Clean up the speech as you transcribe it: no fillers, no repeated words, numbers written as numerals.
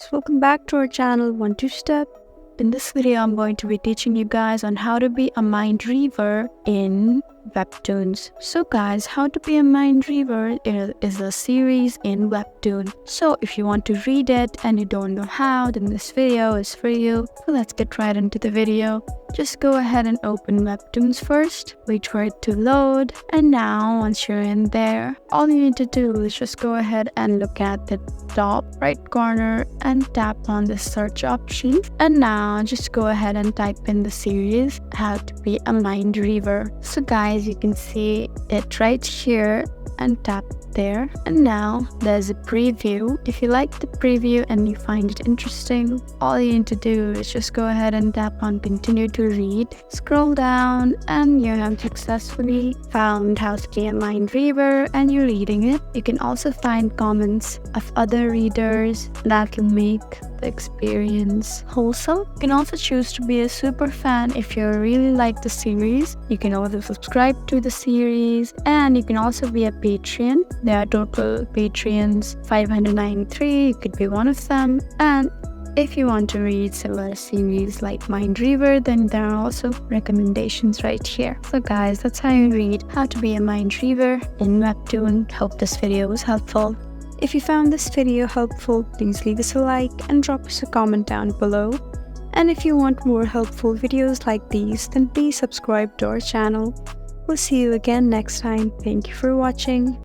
So welcome back to our channel 1-2-Step. In this video, I'm going to be teaching you guys on how to be a mind reaver in Webtoons. So guys, How to Be a Mind Reaver is a series in Webtoon. So if you want to read it and you don't know how, then this video is for you. So let's get right into the video. Just go ahead and open Webtoons first, wait for it to load, and now once you're in there, all you need to do is just go ahead and look at the top right corner and tap on the search option. And now just go ahead and type in the series How to Be a Mind Reaver. So guys, you can see it right here and tap there. And now there's a preview. If you like the preview and you find it interesting, all you need to do is just go ahead and tap on continue to read. Scroll down and you have successfully found How to Be a Mind Reaver and you're reading it. You can also find comments of other readers that can make the experience wholesome. You can also choose to be a super fan if you really like the series. You can also subscribe to the series, and you can also be a Patreon. There are total Patreons 593. You could be one of them. And if you want to read similar series like Mind Reaver, then there are also recommendations right here. So guys, that's how you read How to Be a Mind Reaver in Webtoon. Hope this video was helpful. If you found this video helpful, please leave us a like and drop us a comment down below. And if you want more helpful videos like these, then please subscribe to our channel. We'll see you again next time. Thank you for watching.